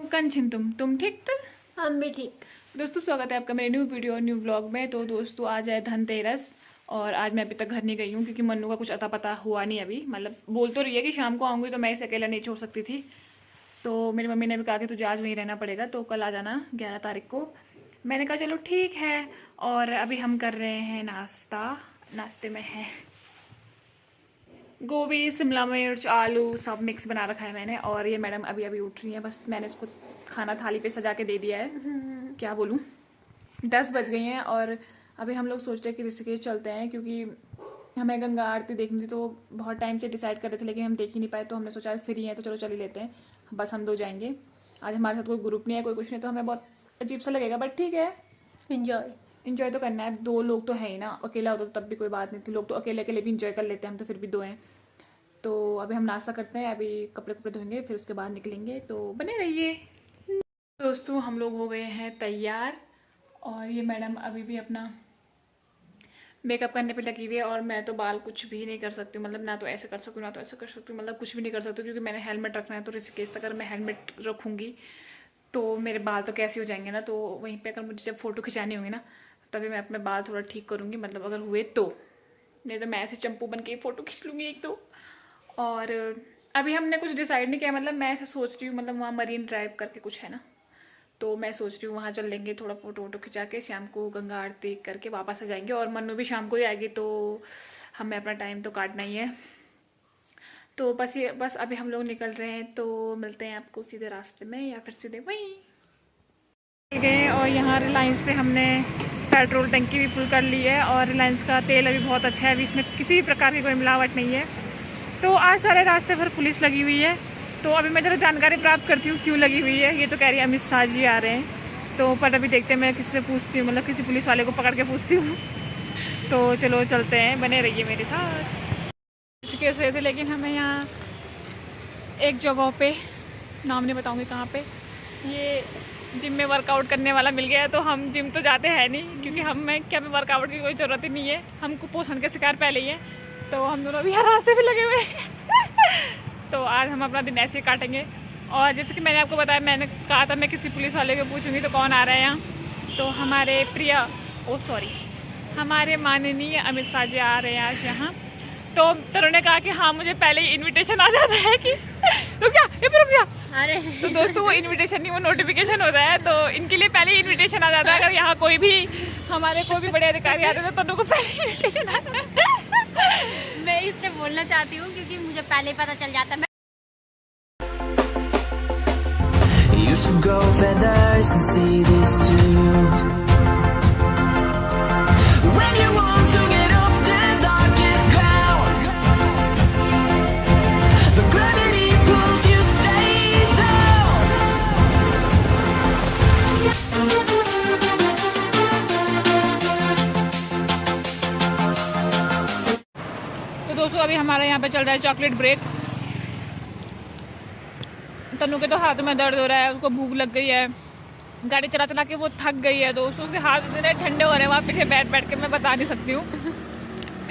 कंचन तुम ठीक तो? हम भी ठीक। दोस्तों स्वागत है आपका मेरे न्यू वीडियो न्यू व्लॉग में। तो दोस्तों आज है धनतेरस और आज मैं अभी तक घर नहीं गई हूँ क्योंकि मन्नू का कुछ अता पता हुआ नहीं अभी। मतलब बोल तो रही है कि शाम को आऊँगी तो मैं इसे अकेला नहीं छोड़ सकती थी। तो मेरी मम्मी ने भी कहा कि तुझे आज वहीं रहना पड़ेगा तो कल आ जाना 11 तारीख को। मैंने कहा चलो ठीक है। और अभी हम कर रहे हैं नाश्ता। नाश्ते में है गोभी शिमला मिर्च आलू सब मिक्स बना रखा है मैंने। और ये मैडम अभी अभी उठ रही है, बस मैंने इसको खाना थाली पे सजा के दे दिया है। क्या बोलूँ, 10 बज गई हैं और अभी हम लोग सोच रहे हैं कि ऋषिकेश चलते हैं क्योंकि हमें गंगा आरती देखनी थी। तो बहुत टाइम से डिसाइड कर रहे थे लेकिन हम देख ही नहीं पाए, तो हमने सोचा फ्री है तो चलो चल ही लेते हैं। बस हम दो जाएंगे आज, हमारे साथ कोई ग्रुप नहीं है कोई कुछ नहीं, तो हमें बहुत अजीब सा लगेगा बट ठीक है, इंजॉय तो करना है। 2 लोग तो है ही ना, अकेला होता तो तब भी कोई बात नहीं थी, लोग तो अकेले अकेले भी इंजॉय कर लेते हैं, हम तो फिर भी 2 हैं। तो अभी हम नाश्ता करते हैं, अभी कपड़े कपड़े धोएंगे फिर उसके बाद निकलेंगे, तो बने रहिए। दोस्तों हम लोग हो गए हैं तैयार और ये मैडम अभी भी अपना मेकअप करने पे लगी हुई है। और मैं तो बाल कुछ भी नहीं कर सकती, मतलब ना तो ऐसे कर सकती हूँ ना तो ऐसे कर सकती हूँ, मतलब कुछ भी नहीं कर सकती क्योंकि मैंने हेलमेट रखना है। तो ऋषिकेश अगर मैं हेलमेट रखूँगी तो मेरे बाल तो कैसे हो जाएंगे ना। तो वहीं पे अगर मुझे जब फ़ोटो खिंचानी होंगी ना तभी मैं अपने बाल थोड़ा ठीक करूँगी, मतलब अगर हुए तो, नहीं तो मैं ऐसे चंपू बन के फ़ोटो खींच लूँगी एक तो। और अभी हमने कुछ डिसाइड नहीं किया, मतलब मैं ऐसा सोच रही हूँ, मतलब वहाँ मरीन ड्राइव करके कुछ है ना, तो मैं सोच रही हूँ वहाँ चल लेंगे, थोड़ा फोटो वोटो खिंचा के शाम को गंगा आरती करके वापस आ जाएंगे। और मन्नू भी शाम को ही आएगी तो हमें अपना टाइम तो काटना ही है। तो बस अभी हम लोग निकल रहे हैं, तो मिलते हैं आपको सीधे रास्ते में या फिर सीधे वहीं गए। और यहाँ रिलायंस पे हमने पेट्रोल टंकी भी फुल कर ली है और रिलायंस का तेल अभी बहुत अच्छा है, अभी इसमें किसी भी प्रकार की कोई मिलावट नहीं है। तो आज सारे रास्ते भर पुलिस लगी हुई है, तो अभी मैं ज़रा जानकारी प्राप्त करती हूँ क्यों लगी हुई है। ये तो कह रही है अमित शाह जी आ रहे हैं, तो पर अभी देखते हैं, मैं किसी से पूछती हूँ, मतलब किसी पुलिस वाले को पकड़ के पूछती हूँ। तो चलो चलते हैं, बने रहिए मेरे साथ। इसके से थे लेकिन हमें यहाँ एक जगह पे, नाम नहीं बताऊँगी कहाँ पे, ये जिम में वर्कआउट करने वाला मिल गया है। तो हम जिम तो जाते हैं नहीं क्योंकि हमें क्या वर्कआउट की कोई ज़रूरत ही नहीं है, हम कुपोषण के शिकार पहले ही हैं। तो हम दोनों भी यहाँ रास्ते पे लगे हुए हैं तो आज हम अपना दिन ऐसे ही काटेंगे। और जैसे कि मैंने आपको बताया, मैंने कहा था मैं किसी पुलिस वाले को पूछूंगी तो कौन आ रहा है यहाँ, तो हमारे हमारे माननीय अमित शाह जी आ रहे हैं आज यहाँ। तो तरुण ने कहा कि हाँ मुझे पहले ही इन्विटेशन आ जाता है कि रुक जा। अरे तो दोस्तों वो इन्विटेशन नहीं, वो नोटिफिकेशन होता है, तो इनके लिए पहले ही इन्विटेशन आ जाता है। अगर यहाँ कोई भी हमारे कोई भी बड़े अधिकारी आते हैं तो तनु को पहले इन्विटेशन आता है। मैं इसलिए बोलना चाहती हूँ क्योंकि मुझे पहले ही पता चल जाता है। You should grow feathers and see this too. When you want to get off the darkest ground, the gravity pulls you straight down. तो दोस्तों अभी हमारे यहाँ पे चल रहा है चॉकलेट ब्रेक। तनु के तो हाथों में दर्द हो रहा है, उसको भूख लग गई है, गाड़ी चला चला के वो थक गई है, तो उसके हाथ इतने ठंडे हो रहे हैं वहाँ पीछे बैठ बैठ के, मैं बता नहीं सकती हूँ।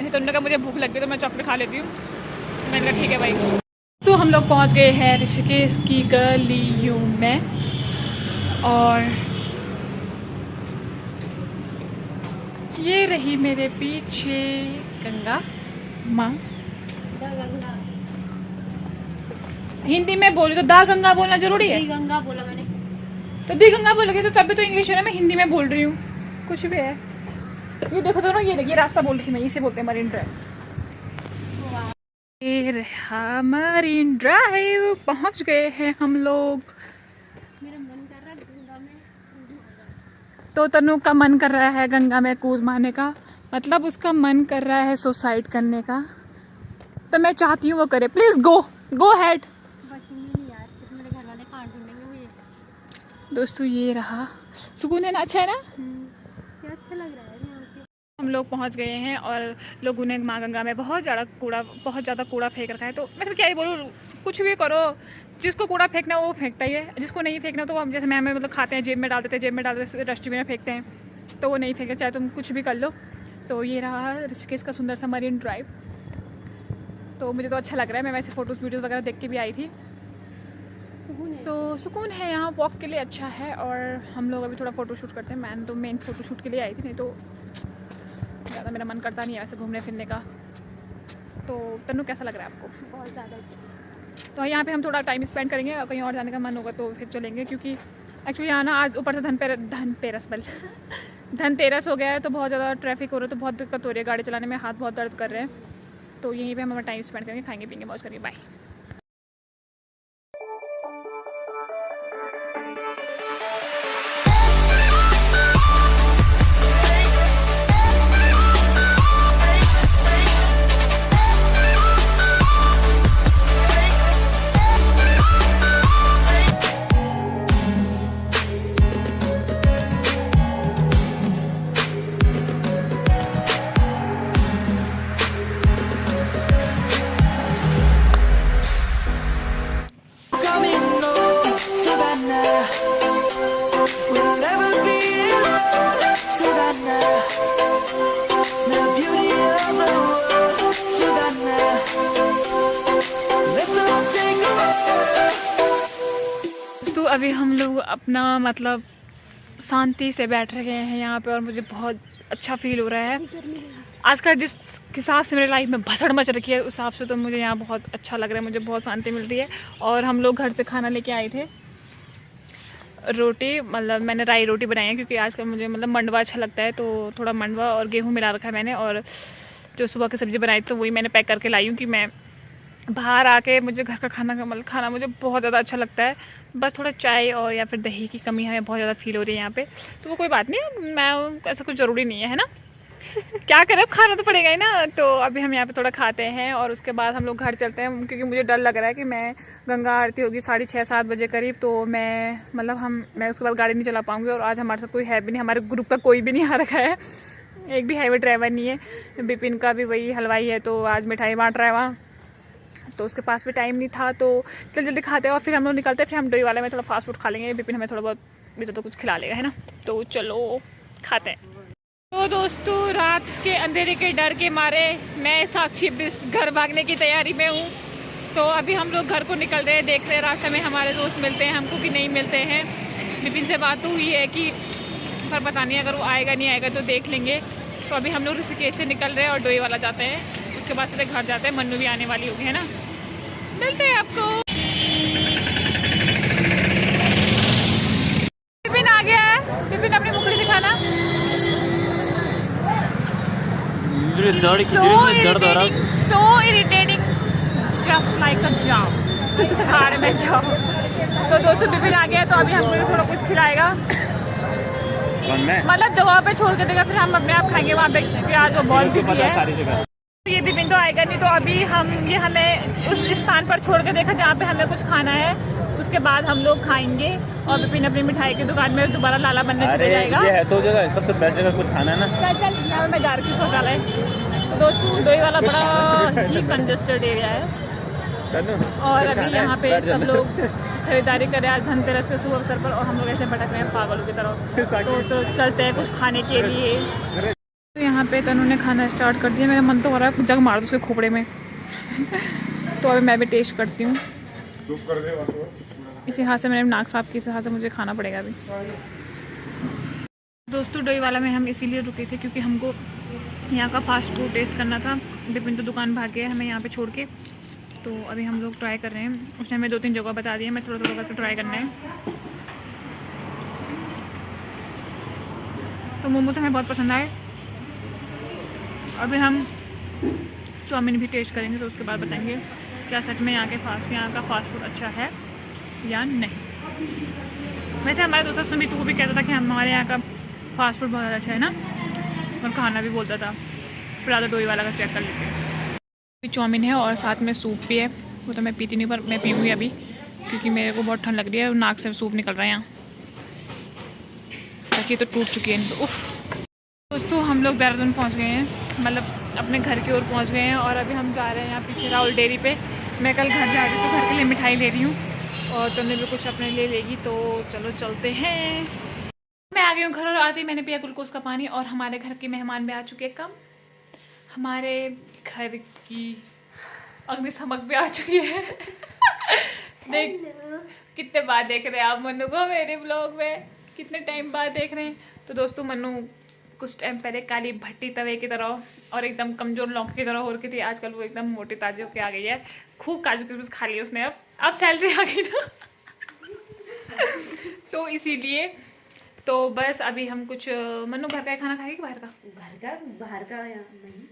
तनु ने कहा मुझे भूख लग गई तो मैं चॉकलेट खा लेती हूँ, मैंने कहा ठीक है भाई। तो हम लोग पहुँच गए हैं ऋषिकेश की गलियों में और ये रही मेरे पीछे गंगा माँ। हिंदी में बोली तो दा गंगा बोलना जरूरी है। गंगा बोला मैंने, तो दी गंगा बोलोगे तो तभी तो इंग्लिश है ना, मैं हिंदी में बोल रही हूँ, कुछ भी है। ये देखो दोनों, ये देखिए रास्ता बोल रही मैं, इसे बोलते हैं मरीन ड्राइव। मरीन ड्राइव पहुंच गए हैं हम लोग। मेरा मन कर रहा है गंगा में। तो तनु का मन कर रहा है गंगा में कूद मारने का, मतलब उसका मन कर रहा है सुसाइड करने का। तो मैं चाहती हूँ वो करे, प्लीज गो हेड। दोस्तों ये रहा सुकून है ना, अच्छा है ना, क्या अच्छा लग रहा है यहाँ पे। हम लोग पहुंच गए हैं और लोगों ने माँ गंगा में बहुत ज़्यादा कूड़ा फेंक रखा है। तो मैं क्या ही बोलूँ, कुछ भी करो, जिसको कूड़ा फेंकना वो फेंकता ही है, जिसको नहीं फेंकना तो हम जैसे मैं मतलब खाते हैं जेब में डाल देते डस्टबिन में फेंकते हैं, तो वो नहीं फेंके, चाहे तुम कुछ भी कर लो। तो ये रहा ऋषिकेश का सुंदर सा मरीन ड्राइव। तो मुझे तो अच्छा लग रहा है, मैं वैसे फ़ोटोज़ वीडियोज़ वगैरह देख के भी आई थी। तो सुकून है यहाँ, वॉक के लिए अच्छा है। और हम लोग अभी थोड़ा फ़ोटो शूट करते हैं। मैं तो मेन फ़ोटो शूट के लिए आई थी, नहीं तो ज़्यादा मेरा मन करता नहीं है वैसे घूमने फिरने का। तो तन्नू कैसा लग रहा है आपको? बहुत ज़्यादा अच्छा। तो यहाँ पे हम थोड़ा टाइम स्पेंड करेंगे और कहीं और जाने का मन होगा तो फिर चलेंगे, क्योंकि एक्चुअली यहाँ ना आज ऊपर से धनतेरस हो गया है, तो बहुत ज़्यादा ट्रैफिक हो रहा है, तो बहुत दिक्कत हो रही है गाड़ी चलाने में, हाथ बहुत दर्द कर रहे हैं। तो यहीं पे हम अपना टाइम स्पेंड करेंगे, खाएंगे पीएंगे मौज करेंगे। Bye. Coming home, Savannah. We'll never be alone, Savannah. The beauty of the world, Savannah. Let's all take a walk. तो अभी हम लोग अपना मतलब शांति से बैठ रहे हैं यहाँ पे और मुझे बहुत अच्छा फील हो रहा है। आज का जिस हिसाब से मेरी लाइफ में भसड़ मच रखी है उस हिसाब से तो मुझे यहाँ बहुत अच्छा लग रहा है, मुझे बहुत शांति मिल रही है। और हम लोग घर से खाना लेके आए थे, रोटी, मतलब मैंने राई रोटी बनाई है क्योंकि आजकल मुझे मतलब मंडवा अच्छा लगता है, तो थोड़ा मंडवा और गेहूँ मिला रखा है मैंने। और जो सुबह की सब्ज़ी बनाई तो वही मैंने पैक करके लाई हूँ कि मैं बाहर आके मुझे घर का खाना मतलब खाना मुझे बहुत ज़्यादा अच्छा लगता है। बस थोड़ा चाय और या फिर दही की कमी हमें बहुत ज़्यादा फील हो रही है यहाँ पे, तो वो कोई बात नहीं, मैं ऐसा कुछ ज़रूरी नहीं है ना। क्या करें, अब खाना तो पड़ेगा ही ना। तो अभी हम यहाँ पे थोड़ा खाते हैं और उसके बाद हम लोग घर चलते हैं, क्योंकि मुझे डर लग रहा है कि मैं गंगा आरती होगी 6:30-7 बजे करीब, तो मैं मतलब मैं उसके बाद गाड़ी नहीं चला पाऊँगी। और आज हमारे साथ कोई है भी नहीं, हमारे ग्रुप का कोई भी नहीं आ रखा है, एक भी हाईवे ड्राइवर नहीं है। बिपिन का भी वही हलवाई है, तो आज मिठाई बांट रहा है वहाँ, तो उसके पास भी टाइम नहीं था। तो जल्दी जल्दी खाते हैं और फिर हम लोग निकलते हैं। फिर हम डोई वाले में थोड़ा फास्ट फूड खा लेंगे, बिपिन हमें थोड़ा बहुत भी तो कुछ खिला लेगा, है ना। तो चलो खाते हैं। तो दोस्तों, रात के अंधेरे के डर के मारे मैं साक्षी घर भागने की तैयारी में हूँ। तो अभी हम लोग घर को निकल रहे हैं, देख रहे हैं रास्ते में हमारे दोस्त मिलते हैं हमको कि नहीं मिलते हैं। बिपिन से बात तो हुई है कि पर पता नहीं अगर वो आएगा नहीं आएगा तो देख लेंगे। तो अभी हम लोग ऋषिकेश से निकल रहे हैं और डोई वाला जाते हैं, उसके बाद सीधे घर जाते हैं। मन्नू भी आने वाली होगी, है ना। मिलते हैं आपको। बिपिन आ गया है, बिपिन अपनी मुखड़ी दिखाना। So irritating, just like a jam. खाने में जाओ। तो दोस्तों बिपिन आ गया है, तो अभी हमको थोड़ा कुछ खिलाएगा, मतलब जगह पे छोड़ के देगा, फिर हम अपने आप खाएंगे वहाँ पे, क्योंकि आज वो बहुत बिजी है। ये बिपिन तो आएगा नहीं, तो अभी ये हमें उस स्थान पर छोड़ के देखा जहाँ पे हमें कुछ खाना है, उसके बाद हम लोग खाएंगे। और बिपिन अपनी मिठाई की दुकान में दोबारा लाला बनने चले जाएगा। ये है तो जगह सबसे बेस्ट जगह कुछ खाना है ना। चल यहाँ मैं जा रही हूँ शौचालय। तो दोस्तों डोई वाला बड़ा ही कंजस्टेड एरिया है, और अभी यहाँ पे सब लोग खरीदारी कर रहे हैं आज धनतेरस के शुभ अवसर पर, और हम लोग ऐसे भटक रहे हैं पागलों की तरह। तो चलते हैं कुछ खाने के लिए। तो यहाँ पे तनु ने खाना स्टार्ट कर दिया, मेरा मन तो हो रहा है जग मार दो उसके खोपड़े में। तो अभी मैं भी टेस्ट करती हूँ। इसी हाथ से मैंने नाक साफ की, इसी हाथ से मुझे खाना पड़ेगा अभी। दोस्तों डोई वाला में हम इसीलिए रुके थे क्योंकि हमको यहाँ का फास्ट फूड टेस्ट करना था। बिपिन तो दुकान भाग गया हमें यहाँ पे छोड़ के, तो अभी हम लोग ट्राई कर रहे हैं। उसने हमें 2-3 जगह बता दी है, मैं थोड़ा थोड़ा करके ट्राई करना है। तो मोमो तो हमें बहुत पसंद आए। अभी हम चाउमीन भी टेस्ट करेंगे, तो उसके बाद बताएंगे क्या सच में यहाँ का फास्ट फूड अच्छा है या नहीं। वैसे हमारे दोस्त सुमित को भी कहता था कि हमारे यहाँ का फास्ट फूड बहुत अच्छा है ना, और खाना भी बोलता था। फिर आधा डोई वाला का चेक कर लेते हैं। अभी चाउमीन है और साथ में सूप भी है, वो तो मैं पीती नहीं, पर मैं पीऊँगी अभी क्योंकि मेरे को बहुत ठंड लग रही है और नाक से सूप निकल रहा है यहाँ, ताकि तो टूट चुकी है। तो उफ दोस्तों, हम लोग देहरादून पहुँच गए हैं, मतलब अपने घर की ओर पहुँच गए हैं। और अभी हम जा रहे हैं यहाँ पीछे राहुल डेयरी पे। मैं कल घर जा रही हूँ, तो घर के लिए मिठाई ले रही हूँ, और तुमने भी कुछ अपने लिए लेगी, तो चलो चलते हैं। मैं आ गई हूँ घर, और आते ही मैंने पिया ग्लूकोज का पानी। और हमारे घर के मेहमान भी आ चुके हैं, कम हमारे घर की अग्निशमक भी आ चुकी है। देख कितने बार देख रहे हैं आप मनु को मेरे ब्लॉग में, कितने टाइम बाद देख रहे हैं। तो दोस्तों मनु कुछ टाइम पहले काली भट्टी तवे की तरह और एकदम कमजोर लौकी की तरह हो रखी थी, आजकल वो एकदम मोटी ताजी होके आ गई है। खूब काजू किशमिश खा लिया उसने, अब सैलरी आ गई ना तो इसीलिए तो बस अभी हम कुछ मनु घर का खाना खाएगी कि बाहर का? बाहर का नहीं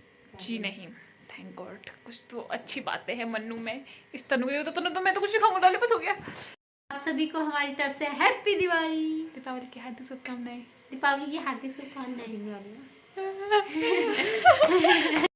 जी नहीं, थैंक गॉड, कुछ तो अच्छी बातें हैं मन्नू में। इस तनु में तो मैं तो कुछ नहीं खाऊंगा, डाले बस हो गया। आप सभी को हमारी तरफ से हैप्पी दिवाली। दीपावली की हार्दिक शुभकामनाएं। दीपावली की हार्दिक शुभकामनाएं।